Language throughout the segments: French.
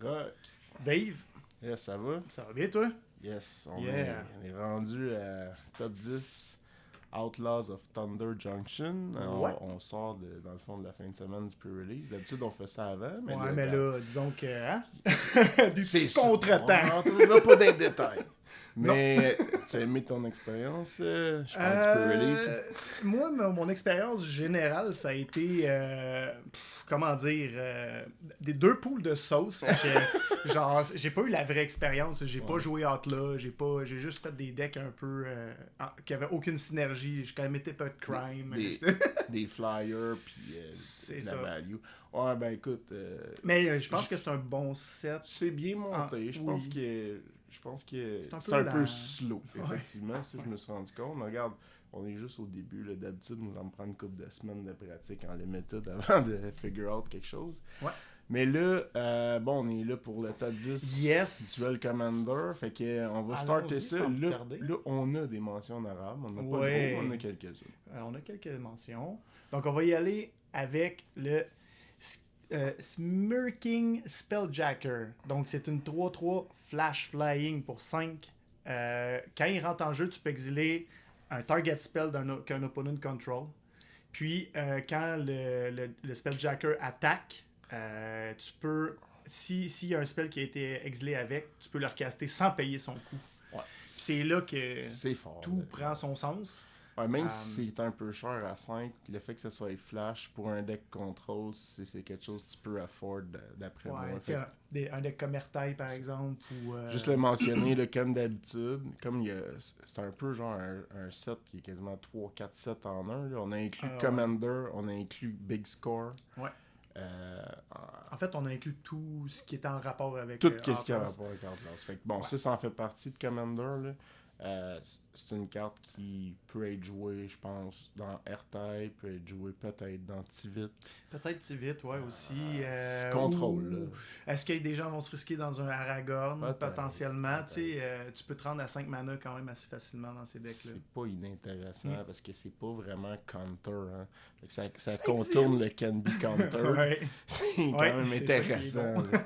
Rock. Dave, Yes, ça va? ça va bien toi? Yes, on Yeah. est rendu à top 10 Outlaws of Thunder Junction. Ouais. On sort dans le fond de la fin de semaine du pre-release. D'habitude, on fait ça avant. Mais Ouais, là, mais regarde, là, disons que, hein? Du c'est petit ça. contretemps. On rentrera pas dans les détails. Mais tu as aimé ton expérience, je parle du pre-release. Moi, mon expérience générale, ça a été, comment dire, des deux poules de sauce. Fait que, genre, j'ai pas eu la vraie expérience. J'ai pas joué Outlaw. J'ai juste fait des decks un peu qui avaient aucune synergie. Je connaissais pas de crime. Des flyers, puis C'est de la ça. value. Ouais, ben écoute. Mais je pense que c'est un bon set. C'est bien monté. Ah, Je oui. pense que C'est un c'est peu un la- peu slow, Ouais. effectivement. Ça, je me suis rendu compte. Mais regarde, on est juste au début. Là. D'habitude, nous allons prendre une couple de semaines de pratique en limited avant de figure out quelque chose. Ouais. Mais là, bon, on est là pour le top 10 Yes. Duel Commander. Fait que on va Allons-y starter ça. sans plus Là, tarder. là, on a des mentions honorables. On n'a pas Ouais. gros, mais on a quelques-unes. On a quelques mentions. Donc, on va y aller avec le Smirking Spelljacker. Donc, c'est une 3-3 Flash Flying pour 5. Quand il rentre en jeu, tu peux exiler un target spell qu'un opponent control. Puis, quand le Spelljacker attaque, tu peux, s'il y a un spell qui a été exilé avec, tu peux le recaster sans payer son coût. Ouais. Puis c'est là que C'est fort. tout là. prend son sens. Ouais, même si c'est un peu cher à 5, le fait que ce soit flash pour un deck control, c'est quelque chose que tu peux afford d'après moi. Ouais, Fait que un deck comme Ertai, par exemple. Ou, juste le mentionner, là, comme d'habitude, comme c'est un peu genre un set qui est quasiment 3-4 sets en un. Là. On a inclus ouais. Commander, on a inclus Big Score. Ouais. Euh, En fait, on a inclus tout ce qui est en rapport avec tout ce qui a Outlaws. rapport avec Outlaws. Fait que bon, Ouais. ça en fait partie de Commander. Là. C'est une carte qui peut être jouée, je pense, dans R-Type, peut être jouée peut-être dans Tivit. Peut-être Tivit, ouais, aussi. Contrôle, ou- là. Est-ce que des gens vont se risquer dans un Aragorn, Peut-être, potentiellement? peut-être. Tu sais, tu peux te rendre à 5 mana quand même assez facilement dans ces decks-là. C'est pas inintéressant Mm. parce que c'est pas vraiment counter. Hein. Fait que ça contourne le can be counter. Ouais. C'est quand Ouais, même c'est ça qui est intéressant. bon. là.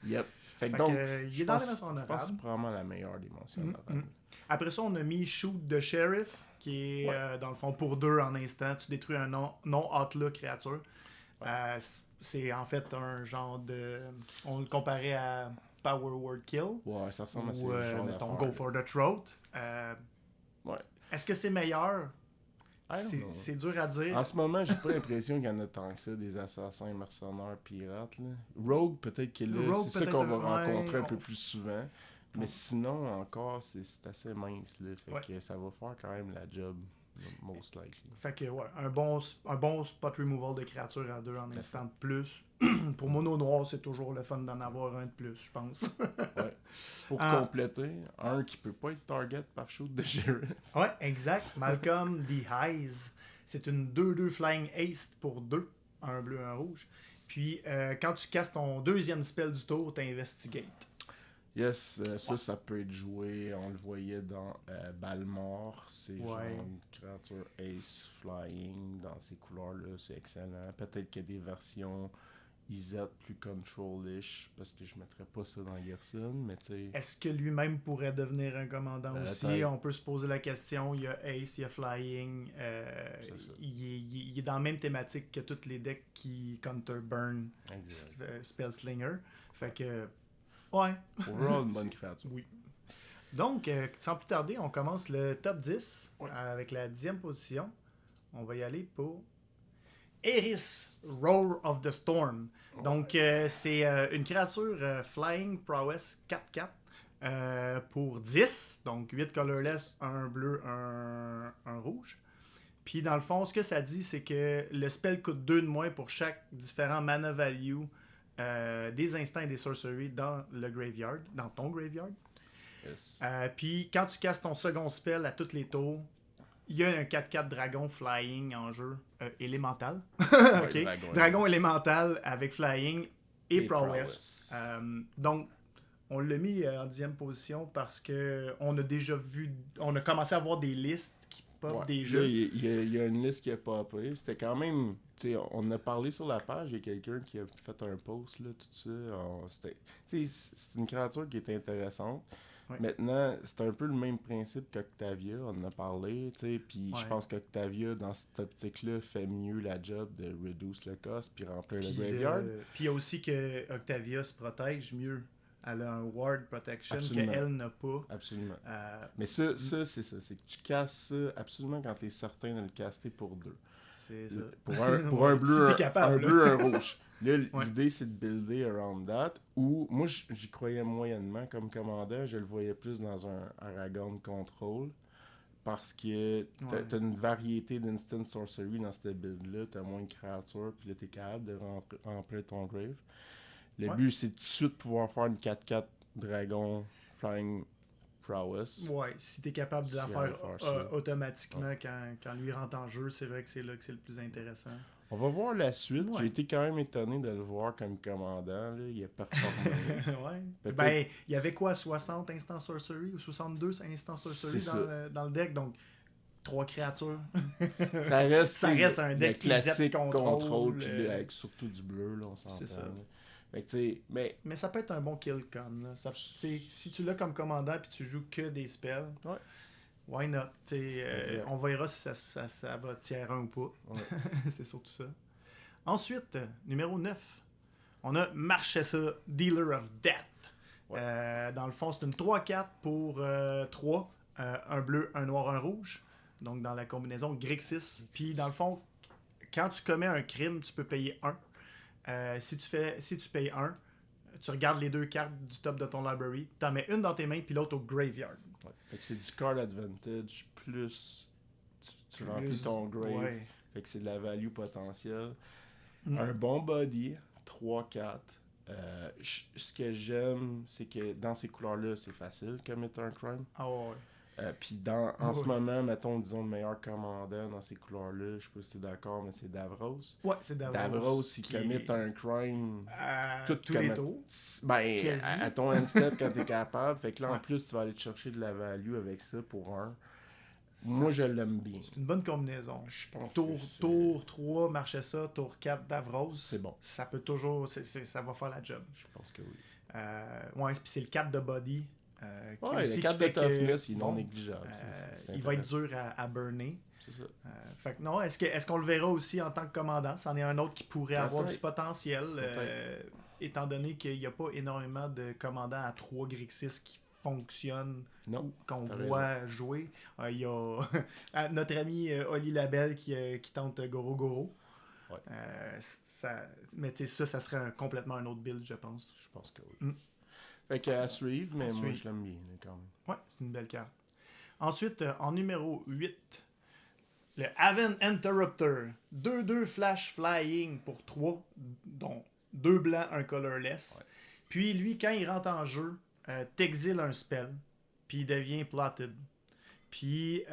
Yep. Fait que Fait donc, que, il je est dans les pense, mentions je pense que honorables. c'est probablement la meilleure des mentions Mm, honorables. mm. Après ça, on a mis Shoot the Sheriff, qui est, Ouais. dans le fond, pour 2 en instant. Tu détruis un non-outlaw créature. Ouais. C'est en fait un genre de... On le comparait à Power Word Kill. Ouais, ça ressemble à ces Ou, genres mettons, d'affaires, Go là. for the Throat. Ouais. Est-ce que c'est meilleur? I don't know. C'est dur à dire. En ce moment, j'ai pas l'impression qu'il y en a tant que ça, des assassins, mercenaires, pirates. Là. Rogue, peut-être qu'il est là. Rogue, C'est ça peut-être qu'on va ouais, rencontrer un peu on- plus souvent. Mais sinon, encore, c'est assez mince. Là. Fait Ouais. que ça va faire quand même la job, most likely. Fait que, ouais, un bon spot removal de créatures à 2 en instant de plus. Pour mono noir, c'est toujours le fun d'en avoir un de plus, je pense. Ouais. Pour Ah. compléter, un qui peut pas être target par shoot de sheriff. Ouais, exact. Malcolm the Highs. C'est une 2-2 Flying Haste pour 2. Un bleu, un rouge. Puis, quand tu casses ton deuxième spell du tour, t'investigate. Yes, ça peut être joué. On le voyait dans Balmore. C'est genre Ouais. une créature Ace Flying dans ces couleurs-là. C'est excellent. Peut-être qu'il y a des versions Izet plus control-ish parce que je mettrais pas ça dans Gerson, mais tu sais. Est-ce que lui-même pourrait devenir un commandant aussi? peut-être. On peut se poser la question. Il y a Ace, il y a Flying. C'est ça. Il est dans la même thématique que tous les decks qui counter burn Exact. Spellslinger. Fait que, ouais. Overall, une bonne créature. Oui. Donc, sans plus tarder, on commence le top 10 Ouais. avec la 10e position. On va y aller pour Eris, Roar of the Storm. Donc, c'est une créature Flying Prowess 4-4 pour 10. Donc, 8 colorless, un bleu, un rouge. Puis, dans le fond, ce que ça dit, c'est que le spell coûte 2 de moins pour chaque différent mana value des instants et des sorceries dans le graveyard, dans ton graveyard. Yes. Puis quand tu casses ton second spell à tous les tours, il y a un 4-4 dragon flying en jeu élémental. Ok. Dragon élémental avec flying et prowess. Donc, on l'a mis en 10e position parce que on a déjà vu, on a commencé à voir des listes pop Ouais. des Là, jeux. il y a une liste qui a popé. C'était quand même... Tu sais, on en a parlé sur la page. Il y a quelqu'un qui a fait un post, là, tout ça. C'est une créature qui est intéressante. Ouais. Maintenant, c'est un peu le même principe qu'Octavia. On en a parlé, tu sais. Puis je Ouais. pense qu'Octavia, dans cette optique-là, fait mieux la job de reduce le cost puis remplir le Puis graveyard. puis il y a aussi que Octavia se protège mieux. Elle a un ward protection Absolument. qu'elle n'a pas. Absolument. Euh, Mais ça c'est ça. C'est que tu casses ça absolument quand tu es certain de le caster pour deux. c'est ça. Pour un Ouais, bleu, si t'es capable, un là. bleu, un rouge. Là, Ouais. l'idée, c'est de builder around that. Ou, moi, j'y croyais moyennement comme commandant. Je le voyais plus dans un Aragon Control. Parce que t'as une variété d'instant sorcery dans cette build-là. T'as moins de créatures, puis là, t'es capable de remplir ton grave. Le Ouais. but, c'est tout de suite pouvoir faire une 4-4 dragon flying prowess. Ouais, si t'es capable de la Si faire elle veut faire ça. automatiquement quand lui rentre en jeu, c'est vrai que c'est là que c'est le plus intéressant. On va voir la suite. Ouais. J'ai été quand même étonné de le voir comme commandant. Là. Il a performé. Ouais. Peut-être- Ben, il y avait quoi, 60 instant sorcery ou 62 instant sorcery C'est dans le deck, donc 3 créatures. Ça reste, Ça reste un le deck classique IZ contrôle, puis euh, là, avec surtout du bleu, là, on s'entend. c'est ça. là. Fait que, tu sais, Mais ça peut être un bon kill con. Là. Ça, si tu l'as comme commandant puis tu joues que des spells, Ouais. why not? Exact. On verra si ça va tier 1 ou pas. Ouais. C'est surtout ça. Ensuite, numéro 9, on a Marchesa, Dealer of Death. Ouais. Dans le fond, c'est une 3-4 pour 3, un bleu, un noir, un rouge. Donc dans la combinaison Grixis. Puis dans le fond, quand tu commets un crime, tu peux payer 1. Si tu payes 1, tu regardes les 2 cartes du top de ton library, tu en mets une dans tes mains, puis l'autre au graveyard. Ouais. Fait que c'est du card advantage, plus tu remplis ton grave. Ouais. Fait que c'est de la value potentielle. Mm. Un bon body, 3-4. Ce que j'aime, c'est que dans ces couleurs-là, c'est facile commit un crime. Ah ouais. Puis en ce Ouais. moment, mettons, disons, le meilleur commandant dans ces couleurs-là, je sais pas si t'es d'accord, mais c'est Davros. Ouais, c'est Davros. Davros, il qui commit est un crime à tout tous les comme tours. Ben, Quasi. à ton end step quand t'es capable. Fait que là, en Ouais. plus, tu vas aller te chercher de la value avec ça pour un. Moi, je l'aime bien. C'est une bonne combinaison. Je pense Tour, que c'est- tour 3, Marchesa, tour 4, Davros. C'est bon. Ça peut toujours. Ça va faire la job. Je pense que oui. Ouais, puis c'est le 4 de body. Qui Ouais, aussi le qui 4 de fait que, toughness, il est non bon, négligeable. il va être dur à burner. C'est ça. Fait que non, est-ce qu'on le verra aussi en tant que commandant? C'en est un autre qui pourrait avoir du Peut-être. potentiel, Peut-être. étant donné qu'il n'y a pas énormément de commandants à 3 Grixis qui fonctionnent Non. ou qu'on t'as voit jouer. Il y a notre ami Oli Labelle qui tente Goro Goro. Ouais. Mais tu sais, ça serait complètement un autre build, je pense. Je pense que oui. Mm. Fait qu'à suivre, mais À moi, suivre. je l'aime bien, là, quand même. Ouais, c'est une belle carte. Ensuite, en numéro 8, le Haven Interrupter. 2-2 flash flying pour 3, dont 2 blancs, un colorless. Ouais. Puis lui, quand il rentre en jeu, t'exiles un spell, puis il devient plotted. Puis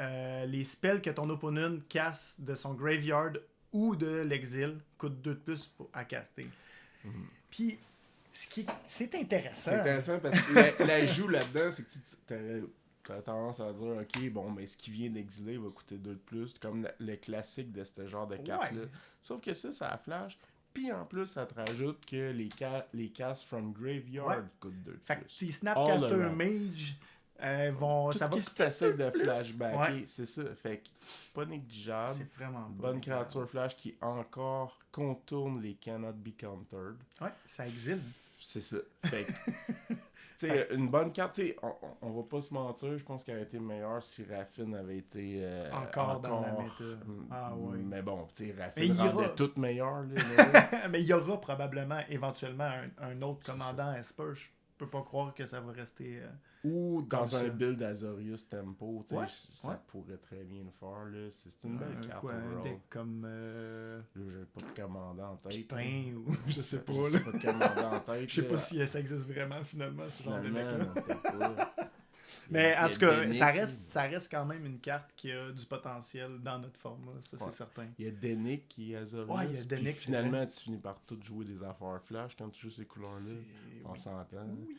les spells que ton opponent casse de son graveyard ou de l'exil coûtent 2 de plus à caster. Puis, c'est intéressant. C'est intéressant parce que l'ajout là-dedans, c'est que tu as tendance à dire, OK, bon, mais ce qui vient d'exiler va coûter 2 de plus, comme le classique de ce genre de carte-là. Ouais. Sauf que ça flash. Puis en plus, ça te rajoute que les castes from graveyard Ouais. coûtent 2 de Fait que plus. tes Snapcaster All around. Mage vont. Tout Ça va ce que t'essaies de plus. flashbacker, Ouais. c'est ça. Fait que pas négligeable. C'est vraiment Une pas bonne négligeable. créature flash qui encore contourne les cannot be countered. Ouais, ça exile. C'est ça. Fait que, tu sais, une bonne carte, tu sais, on va pas se mentir, je pense qu'elle aurait été meilleure si Raffine avait été Encore dans la méta. Ah ouais. Mais bon, tu sais, Mais Raffine il y rendait aura- tout meilleur. Là, Mais il y aura probablement, éventuellement, un autre commandant Esper. Je peux pas croire que ça va rester. Ou dans Comme un ça. build Azorius Tempo, tu sais, Ouais, ça ouais. pourrait très bien le faire. Là. C'est une belle carte Quoi, un overall. deck comme Là, j'ai pas de commandant en tête. Pipin ou je sais pas. J'ai Là. pas de commandant en tête. Je sais là. pas si ça existe vraiment finalement, ce genre de Finalement, deck-là. non, peut-être pas. Mais Il y en a tout cas, Denick, ça reste quand même une carte qui a du potentiel dans notre format, ça Ouais. c'est certain. Il y a Denick qui est Azorius. Ouais, il y a puis Denick, c'est finalement, tu finis par tout jouer des affaires flash quand tu joues ces couleurs-là. C'est- On oui. s'entend. Oui.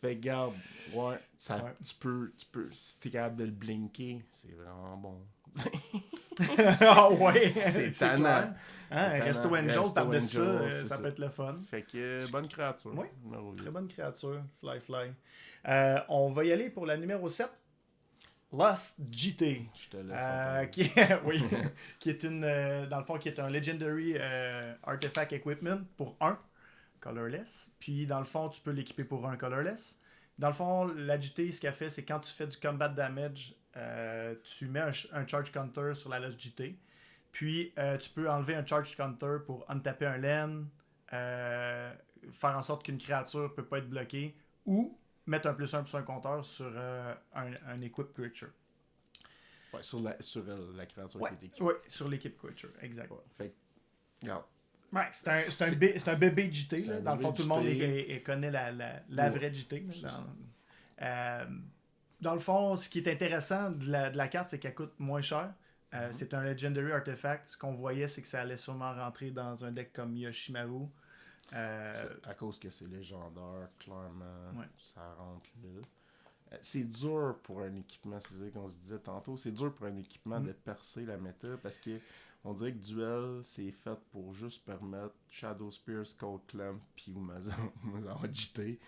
Fait que garde, ouais, ça, Ouais. tu peux, si t'es capable de le blinker, c'est vraiment bon. Ah ouais, c'est c'est tannant. clair. Hein, C'est Resto tannant. Angel, Resto par-dessus ça, Angel, c'est ça peut être le fun. Fait que bonne créature. Oui, Numéro très 8. bonne créature, Fly. On va y aller pour la numéro 7. Lost GT. Je te laisse en parler. Oui, qui est dans le fond, qui est un Legendary Artifact Equipment pour 1, colorless. Puis, dans le fond, tu peux l'équiper pour 1 colorless. Dans le fond, la GT, ce qu'elle fait, c'est quand tu fais du combat damage, tu mets un charge counter sur la Lost GT. Puis, tu peux enlever un charge counter pour untaper un land, faire en sorte qu'une créature ne peut pas être bloquée, ou mettre un +1 +1 compteur sur un equip creature. Ouais, sur la créature Ouais, qui est équipée. ouais, sur l'équipe creature, exact. Ouais, fait que, regarde. Ouais, c'est un bébé JT. Là. Dans le fond, tout le monde connaît la vraie JT. Dans le fond, ce qui est intéressant de la carte, c'est qu'elle coûte moins cher. C'est un Legendary Artifact. Ce qu'on voyait, c'est que ça allait sûrement rentrer dans un deck comme Yoshimaru. À cause que c'est légendaire, clairement, Ouais. ça rentre là. C'est dur pour un équipement, c'est ça qu'on se disait tantôt, c'est dur pour un équipement de percer la méta parce que on dirait que Duel, c'est fait pour juste permettre Shadow Spear, Skull Clamp, puis Umazon JT.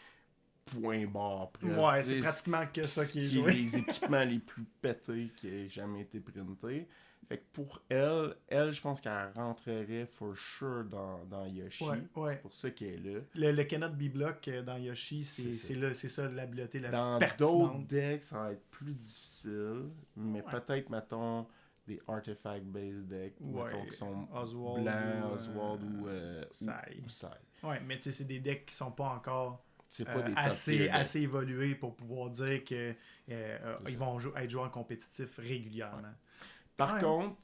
Point barre. Presque. Ouais, c'est pratiquement que ça qui est joué. Les équipements les plus pétés qui aient jamais été printés. Fait que pour elle, je pense qu'elle rentrerait for sure dans Yoshi. Ouais. C'est pour ça qu'elle est là. Le Cannot Be Block dans Yoshi, c'est ça l'habileté la dans pertinente. D'autres decks, ça va être plus difficile. Mais peut-être, mettons, des artifact-based decks mettons, qui sont Oswald blancs, Oswald ou Sai. Ouais, mais tu sais, c'est des decks qui sont pas encore c'est pas des assez évolués pour pouvoir dire que ils vont être joués en compétitif régulièrement. Ouais. Par contre,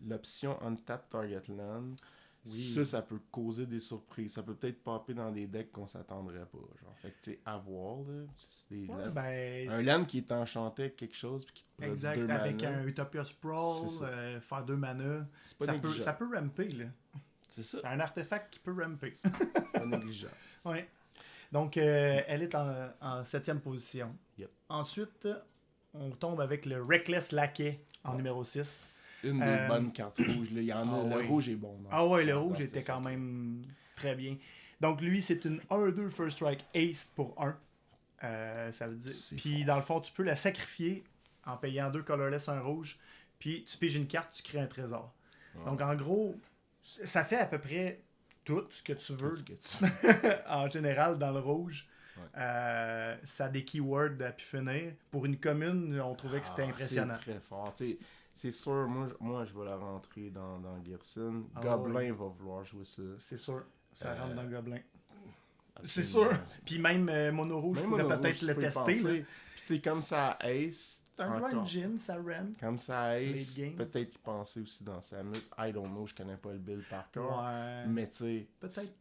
l'option Untap Target Land, ça peut causer des surprises. Ça peut peut-être popper dans des decks qu'on s'attendrait pas. Genre. Fait que tu sais, à voir, là, c'est des lands. Un land qui est enchanté avec quelque chose puis qui te produit 2 mana. Avec un Utopia Sprawl, faire 2 mana, ça peut ramper, là. C'est ça. C'est un artefact qui peut ramper. Pas négligeable. Oui. Donc, elle est en 7e position. Yep. Ensuite, on tombe avec le Reckless Lackey en numéro 6. Une des bonnes cartes rouges. Là. Il y en a, le rouge est bon. Le rouge était quand même très bien. Donc, lui, c'est une 1-2 First Strike Ace pour 1. Ça veut dire. Puis, dans le fond, tu peux la sacrifier en payant 2 colorless, 1 rouge. Puis, tu piges une carte, tu crées un trésor. Donc, en gros, ça fait à peu près tout ce que tu veux en général dans le rouge. Ouais. Ça a des keywords à pu finir. Pour une commune, on trouvait que c'était impressionnant. C'est très fort. T'sais, c'est sûr, moi je vais la rentrer dans Gearson. Goblin va vouloir jouer ça. C'est sûr, ça rentre dans Goblin. C'est sûr. Puis même Mono Rouge, je pourrais peut-être le tester. Puis tu sais, comme ça Ace. C'est un grind gin, ça rem. Comme ça Ace, peut-être y penser aussi dans sa mute. I don't know, je connais pas le build par cœur. Ouais. Mais tu sais. Peut-être.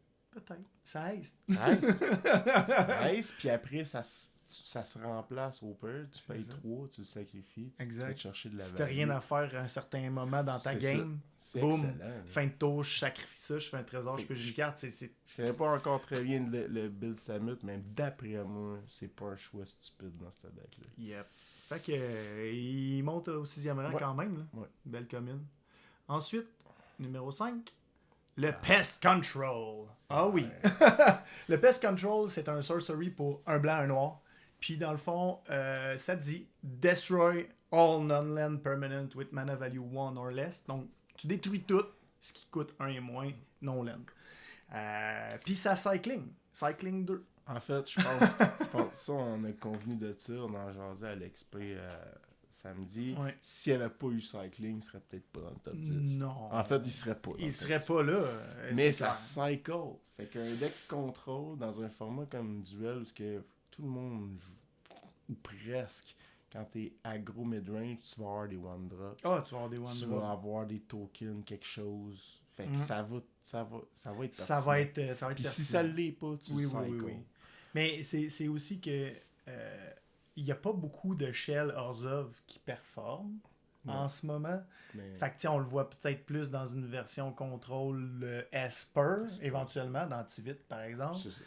Ça Ace. Ça Ace, puis après, ça se remplace au pire. Tu payes 3, tu le sacrifies. Tu vas te chercher de la value. Si t'as rien à faire à un certain moment dans ta game, boum, fin de tour, je sacrifie ça, je fais un trésor, je peux jouer une carte. Je connais pas encore très bien le build Samut, mais d'après moi, c'est pas un choix stupide dans ce deck-là. Yep. Fait que il monte au 6e rang quand même. Là. Ouais. Belle commune. Ensuite, numéro 5, le Pest Control. Ah oui. Le Pest Control, c'est un sorcery pour un blanc, un noir. Puis dans le fond, ça dit Destroy all non-land permanent with mana value 1 or less. Donc, tu détruis tout ce qui coûte 1 et moins non-land. Puis ça Cycling 2. En fait, je pense ça, on a convenu de ça, on en jasait à l'XP samedi. Ouais. S'il n'y avait pas eu Cycling, il serait peut-être pas dans le top 10. Non. En fait, il serait pas. Il serait pas là. Mais ça cycle. Fait qu'un deck contrôle dans un format comme Duel où que tout le monde joue, ou presque, quand t'es aggro mid-range, tu vas avoir des one-drop. Ah, tu vas avoir des one-drop. Tu vas avoir des tokens, quelque chose. Fait que ça va être pertinent. Ça va être Puis si ça l'est pas, tu le cycles. Oui. Mais c'est aussi que il n'y a pas beaucoup de Shell Orzhov qui performent. en ce moment. Mais... Fait que on le voit peut-être plus dans une version contrôle Esper, éventuellement, dans Tivit par exemple. C'est ça.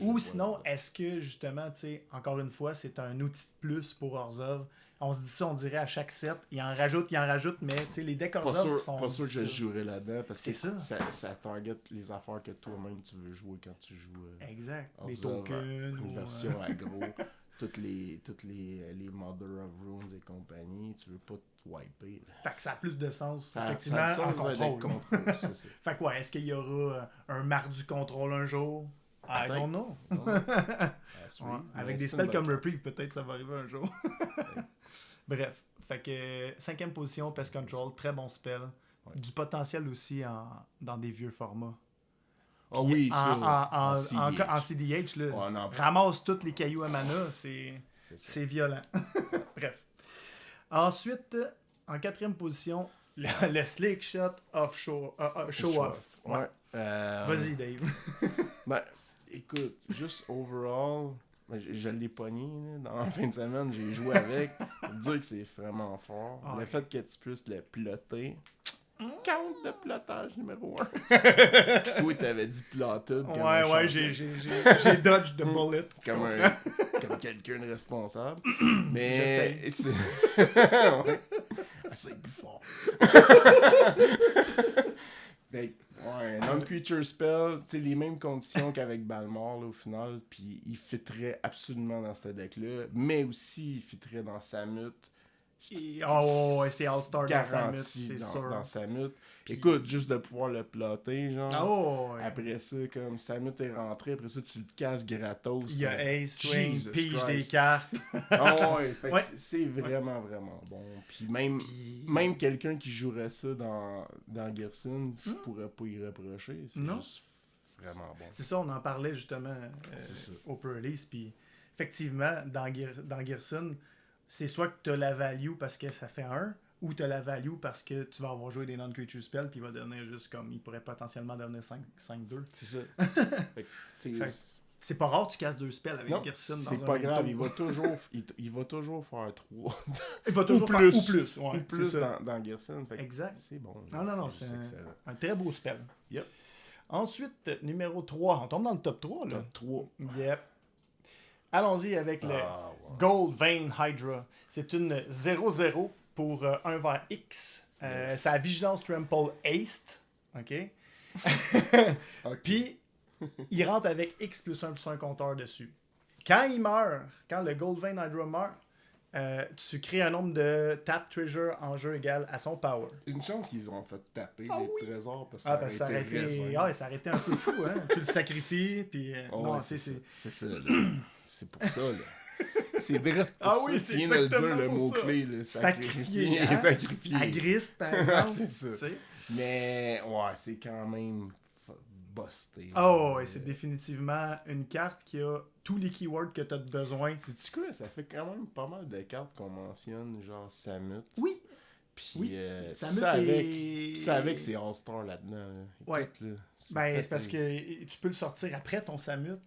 Ou sinon, est-ce que justement, tu sais, encore une fois, c'est un outil de plus pour Orzhov? On se dit ça, on dirait à chaque set, il en rajoute, mais tu sais, les decks Orzhov sont... Pas sûr que je jouerais là-dedans, parce que ça target les affaires que toi-même tu veux jouer quand tu joues exact. Orzhov, des tokens. Une version aggro, toutes les Mother of Runes et compagnie, tu veux pas te wiper. Là. Fait que ça a plus de sens, ça effectivement, a en contrôle. contrôle. Fait que ouais, est-ce qu'il y aura un marre du contrôle un jour? I don't know. Avec des spells comme Reprieve, peut-être ça va arriver un jour. Bref, fait que 5e position, Pest Control, très bon spell. Ouais. Du potentiel aussi dans des vieux formats. Ah oui, en CDH, là, ramasse tous les cailloux à mana, c'est violent. Bref. Ensuite, en 4e position, le Slick Shot of Show Off. Ouais. Vas-y, Dave. Ben, écoute, juste overall, je l'ai pogné dans la fin de semaine, j'ai joué avec. Pour dire que c'est vraiment fort. Le fait que tu puisses le plotter. Count de plotage numéro 1. Oui, t'avais dit plotted. Ouais, j'ai dodge the bullet. Comme quelqu'un de responsable. Mais. J'essaie. Essaye plus fort. Ben, ouais, non-creature spell, tu sais, les mêmes conditions qu'avec Balmor, là, au final, puis il fitterait absolument dans ce deck-là, mais aussi il fitterait dans Samut. C'est All-Star dans Samut, c'est sûr. Dans Samut. Puis... Écoute, juste de pouvoir le plotter, genre. Ouais. Après ça, comme Samut est rentré, après ça, tu le casses gratos. Il y a Ace, Swing, Pige des cartes. Ouais, c'est vraiment, vraiment bon. Puis même quelqu'un qui jouerait ça dans Gersyn, je pourrais pas y reprocher. C'est juste vraiment bon. C'est ça, on en parlait justement au pre-release. Puis effectivement, dans Gersyn, c'est soit que tu as la value parce que ça fait 1, ou tu as la value parce que tu vas avoir joué des non-creature spells, puis il va devenir juste comme, il pourrait potentiellement devenir 5-2. C'est ça. C'est pas rare que tu casses 2 spells avec Gersyn dans un c'est pas grave, il va toujours faire 3. Il va toujours faire ou plus. Ouais, ou plus dans Gersyn. Exact. C'est bon. Non, c'est un très beau spell. Yep. Ensuite, numéro 3. On tombe dans le top 3. Là. Top 3. Yep. Allons-y avec le Gold Vein Hydra. C'est une 0-0 pour 1 vers X. Ça a Vigilance Trample Haste. OK? Puis, il rentre avec X plus 1 compteur dessus. Quand il meurt, quand le Gold Vein Hydra meurt, tu crées un nombre de tap treasure en jeu égal à son power. Une chance qu'ils ont fait taper les trésors parce que ça aurait été un peu fou. Hein? Tu le sacrifies, puis... c'est ça, là. C'est pour ça, là. C'est direct pour ça. Oui, c'est tu viens de le dire, le pour mot-clé, là. Sacrifier. Sacrifier. Agriste, par exemple. C'est ça. T'sais? Mais, c'est quand même busté. C'est définitivement une carte qui a tous les keywords que tu as besoin. C'est-tu quoi? Ça fait quand même pas mal de cartes qu'on mentionne, genre Samut. Oui. Puis Samut ça avec ses All-Stars là-dedans. Là. Écoute, là, c'est parce que tu peux le sortir après ton Samut.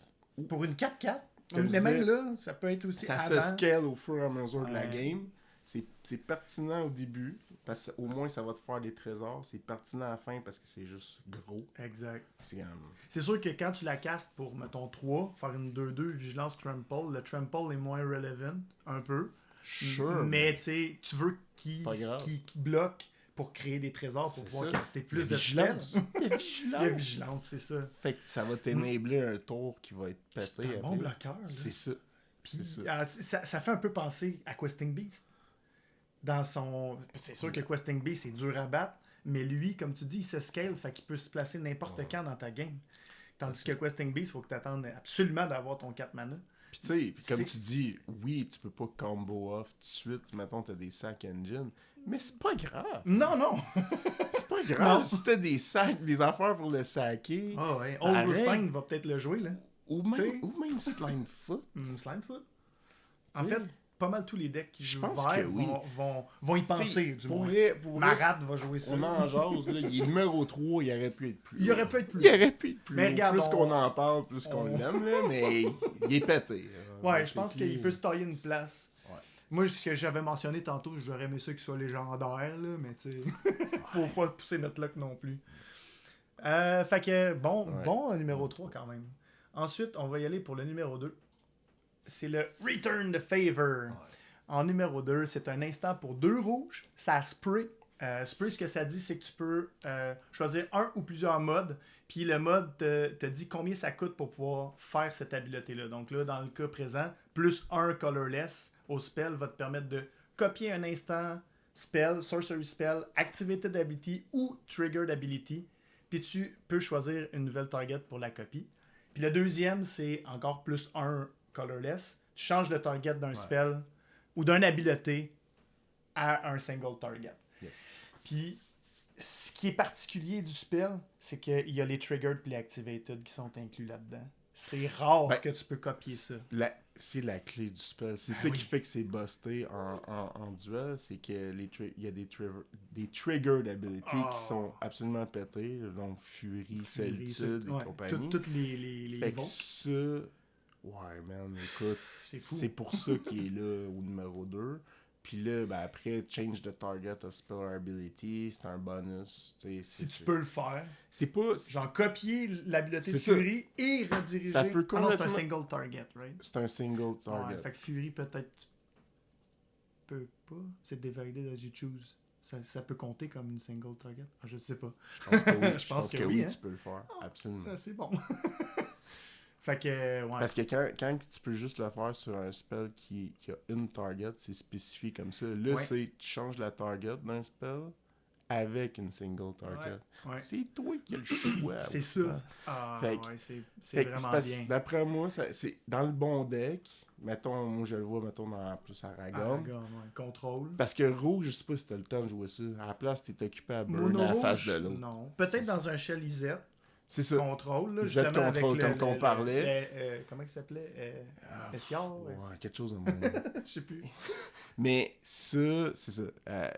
Pour une 4-4. Mais même là, ça peut être aussi ça avant. Se scale au fur et à mesure de la game. C'est pertinent au début, parce qu'au moins ça va te faire des trésors. C'est pertinent à la fin parce que c'est juste gros. Exact. C'est sûr que quand tu la castes pour, mettons, 3, faire une 2-2, Vigilance Trample, le Trample est moins relevant, un peu. Sure. Mais tu veux qu'il bloque pour créer des trésors, pour pouvoir caster plus de vigilance. Il y a vigilance, c'est ça. Fait que ça va t'enabler un tour qui va être pété. C'est un bon bloqueur. Là. C'est ça. Puis, ça fait un peu penser à Questing Beast. C'est sûr que Questing Beast, c'est dur à battre, mais lui, comme tu dis, il se scale, fait qu'il peut se placer n'importe quand dans ta game. Tandis que Questing Beast, il faut que tu attendes absolument d'avoir ton 4 mana. Puis tu sais, comme tu dis, oui, tu peux pas combo off tout de suite, mettons t'as des sacs engine, mais c'est pas grave. Non! C'est pas grave. Non. Si t'as des sacs, des affaires pour le sacker... Old Rustin va peut-être le jouer, là. Ou même Slimefoot. Slimefoot. En fait, pas mal tous les decks qui jouent vert vont y penser, du moins. Marat va jouer ça. On en jase, là. Il est numéro 3, il aurait pu être plus. Il aurait pu être plus. Mais regarde, plus qu'on en parle, plus qu'on l'aime, là, mais il est pété. Je pense qu'il peut se tailler une place. Moi, ce que j'avais mentionné tantôt, j'aurais aimé ça qu'il soit légendaire, là, mais tu sais, faut pas pousser notre luck non plus. Fait que, bon numéro 3 quand même. Ensuite, on va y aller pour le numéro 2. C'est le Return the Favor. Ouais. En numéro 2, c'est un instant pour 2 rouges. Ça spray. Spray, ce que ça dit, c'est que tu peux choisir un ou plusieurs modes. Puis le mode te dit combien ça coûte pour pouvoir faire cette habileté-là. Donc là, dans le cas présent, plus 1 colorless au spell va te permettre de copier un instant spell, sorcery spell, activated ability ou triggered ability. Puis tu peux choisir une nouvelle target pour la copie. Puis le deuxième, c'est encore plus 1 colorless. Tu changes le target d'un spell ou d'une habileté à un single target. Yes. Puis, ce qui est particulier du spell, c'est qu'il y a les triggered et les activated qui sont inclus là-dedans. C'est rare que tu peux copier ça. C'est la clé du spell. C'est ça qui fait que c'est busté en duel. C'est qu'il y a des triggered abilities qui sont absolument pétées. Donc, Fury, Solitude et compagnie. Toutes les fait que ça... Ouais, man, écoute, c'est pour ça qu'il est là au numéro 2. Puis là, ben après, change the target of spell or ability, c'est un bonus. Si tu peux le faire. C'est pas... Genre copier l'habileté de Fury et rediriger. Ça peut complètement... c'est un single target, right? C'est un single target. Ouais, fait que Fury, peut-être, tu peux pas. C'est divided as you choose. Ça peut compter comme une single target? Ah, je sais pas. Je pense que oui. je pense que oui, tu peux le faire. Absolument. Ça, c'est bon. Fait que, ouais. Parce que quand tu peux juste le faire sur un spell qui a une target, c'est spécifié comme ça. Là, c'est tu changes la target d'un spell avec une single target. Ouais. C'est toi qui as le choix. C'est ça. C'est vraiment bien. D'après moi, c'est dans le bon deck. Mettons, moi je le vois, dans plus Aragorn. Contrôle. Parce que rouge, je sais pas si t'as le temps de jouer ça. À la place, t'es occupé à burn à la face de l'autre. Non. Peut-être dans un shell Izet. C'est ça. Contrôle, là, Z contrôle, comme qu'on parlait. Comment il s'appelait SIAR ouais, quelque chose de moi. Je sais plus. Mais ça, c'est ça.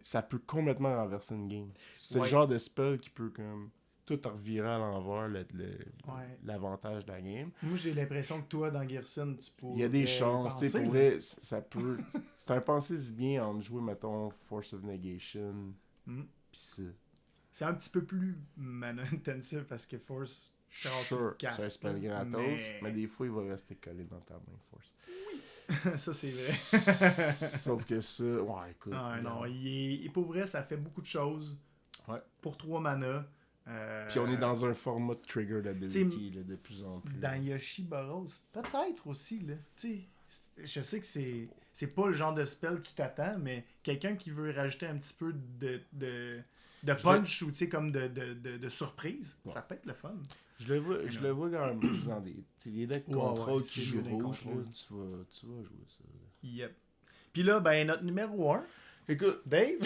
Ça peut complètement renverser une game. C'est le genre de spell qui peut comme tout revirer à l'envers l'avantage de la game. Moi, j'ai l'impression que toi, dans Gearson, tu pourrais. Il y a des chances. Tu sais, pour vrai, ça peut. C'est un pensée si bien entre jouer, mettons, Force of Negation. Pis ça. C'est un petit peu plus mana intensive parce que Force, c'est un spell gratos, mais des fois, il va rester collé dans ta main, Force. Oui, ça c'est vrai. Sauf que ça, ouais, écoute. Non, pour vrai, ça fait beaucoup de choses pour 3 mana. Puis on est dans un format de trigger d'ability là, de plus en plus. Dans Yoshi Boros, peut-être aussi, là. Je sais que c'est pas le genre de spell qui t'attend, mais quelqu'un qui veut rajouter un petit peu de punch ou comme de surprise, ça peut être le fun. Je le vois quand même plus dans les decks de contrôle qui jouent rouge, là, tu vas jouer ça. Là. Yep. Puis là, ben notre numéro 1, écoute, Dave,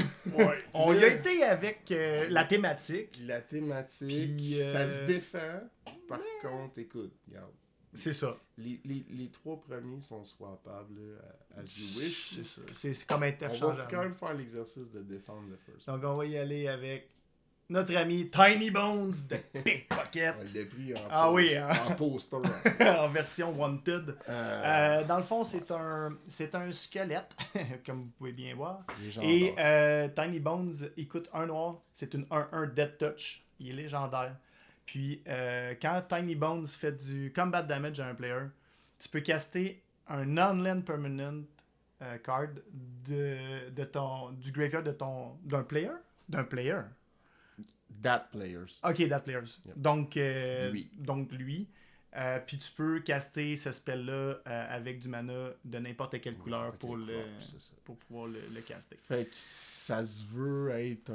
on y a été avec la thématique. La thématique, puis, ça se défend. Par contre, écoute, regarde. C'est ça. Les 3 premiers sont swappables as you wish. C'est ça. C'est comme interchangeable. On va quand même faire l'exercice de défendre le first. Donc on va y aller avec notre ami Tiny Bones de Pickpocket. On l'a pris en poster. En version Wanted. Dans le fond, c'est un squelette, comme vous pouvez bien voir. Et Tiny Bones, il coûte 1 noir. C'est une 1-1 Dead Touch. Il est légendaire. Puis, quand Tiny Bones fait du combat damage à un player, tu peux caster un non-land permanent card du graveyard d'un player? D'un player. That players. Ok, that players. Yep. Donc, lui. Puis tu peux caster ce spell-là avec du mana de n'importe quelle couleur pour pouvoir le caster. Fait que ça se veut être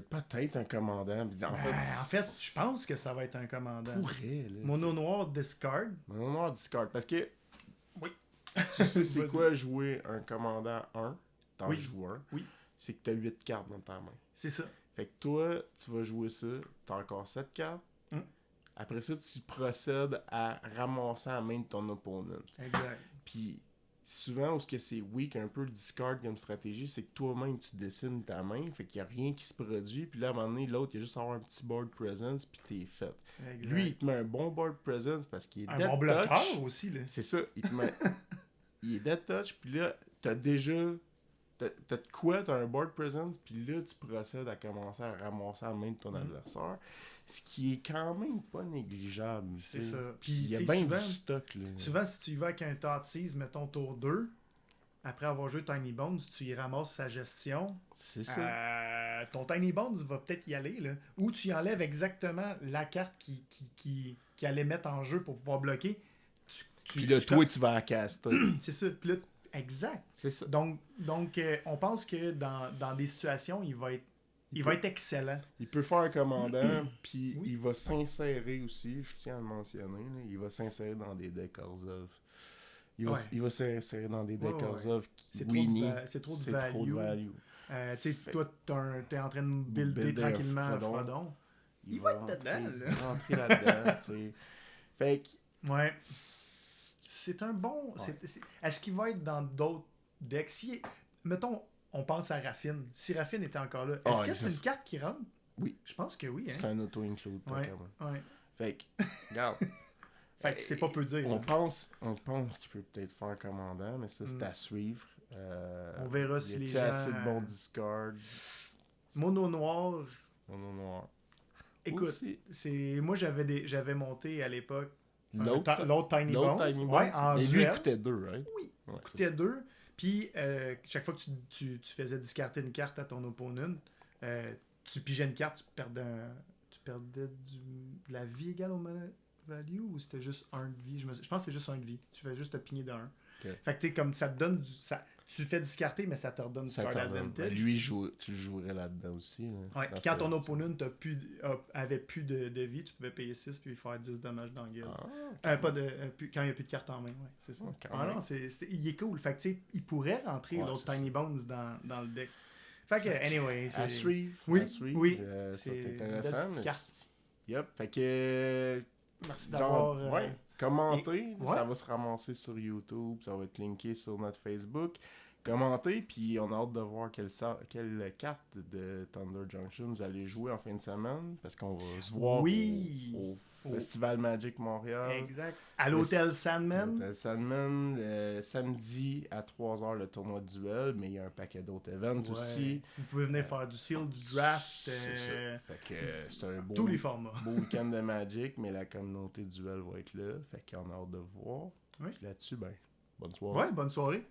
peut-être un commandant. En fait, je pense que ça va être un commandant. Pourrait, là. Mono noir discard. Mono noir discard. Parce que oui. Tu sais c'est quoi jouer un commandant 1, t'en joues un. Oui. C'est que t'as 8 cartes dans ta main. C'est ça. Fait que toi, tu vas jouer ça, t'as encore 7 cartes. Après ça, tu procèdes à ramasser la main de ton opponent. Exact. Puis souvent, où ce que c'est weak un peu le discard comme stratégie, c'est que toi-même, tu dessines ta main, fait qu'il n'y a rien qui se produit. Puis là, à un moment donné, l'autre, il a juste à avoir un petit board presence, puis t'es fait. Exact. Lui, il te met un bon board presence parce qu'il est dead touch. Un bon bloqueur aussi, là. C'est ça, il te met... il est dead touch, puis là, t'as déjà... T'as de quoi, t'as un board presence, puis là, tu procèdes à commencer à ramasser la main de ton adversaire. Ce qui est quand même pas négligeable. C'est ça. Puis il y a bien du stock. Là. Souvent, si tu y vas avec un Thoughtseize, mettons tour 2, après avoir joué Tiny Bones, tu y ramasses sa gestion. C'est ça. Ton Tiny Bones va peut-être y aller. Là. Ou tu y enlèves exactement la carte qui allait mettre en jeu pour pouvoir bloquer. Puis là, toi, tu vas à caster. C'est ça. Puis là, exact. C'est ça. Donc on pense que dans des situations, il va être excellent. Il peut faire un commandant, puis il va s'insérer aussi, je tiens à le mentionner, là, il va s'insérer dans des decks Orzhov. Il va s'insérer dans des decks Orzhov c'est trop de value. Toi, t'es en train de builder tranquillement un Frodon. Il va être dedans, là. Il va rentrer là-dedans, tu sais. Fait que... Ouais. C'est un bon... Est-ce qu'il va être dans d'autres decks? Mettons, on pense à Raffine. Si Raffine était encore là, est-ce que c'est une carte qui rentre? Oui. Je pense que oui. Hein? C'est un auto-include. Ouais. Fait que, regarde. Fait que c'est pas peu dire. On pense qu'il peut peut-être faire un commandant, mais ça, c'est à suivre. On verra si les gens... assez de bon discard. Mono noir. Écoute, moi j'avais monté à l'époque l'autre Tiny Bones. En et duel. lui, il coûtait 2, right? Oui, il coûtait 2. Puis, chaque fois que tu faisais discarter une carte à ton opponent, tu pigeais une carte, tu perdais de la vie égale au mana value, ou c'était juste 1 de vie? Je pense que c'est juste 1 de vie. Tu fais juste te pigner de 1. Okay. Fait que tu sais, comme ça te donne tu fais discarter, mais ça te redonne du card advantage. Lui, tu le jouerais là-dedans aussi. Là, ouais, puis quand ton opponent avait plus de vie, tu pouvais payer 6 puis faire 10 dommages dans la gueule. Quand il n'y a plus de cartes en main, ouais, c'est ça. Non, il est cool. Fait que tu sais, il pourrait rentrer l'autre Tiny Bones dans le deck. Fait que, anyway. À suivre. Oui. C'est intéressant. Yep. Fait que... Merci d'avoir... Commentez. Ça va se ramasser sur YouTube. Ça va être linké sur notre Facebook. Commentez, puis on a hâte de voir quelle carte de Thunder Junction vous allez jouer en fin de semaine, parce qu'on va se voir au Festival Magic Montréal. Exact. À l'Hôtel Sandman. L'Hôtel Sandman, samedi à 3h le tournoi de duel, mais il y a un paquet d'autres events aussi. Vous pouvez venir faire du seal, du draft. C'est ça. Fait que c'est un tous les formats. Beau week-end de Magic, mais la communauté duel va être là. Fait qu'on a hâte de voir. Oui. Puis là-dessus, bonne soirée. Ouais, bonne soirée.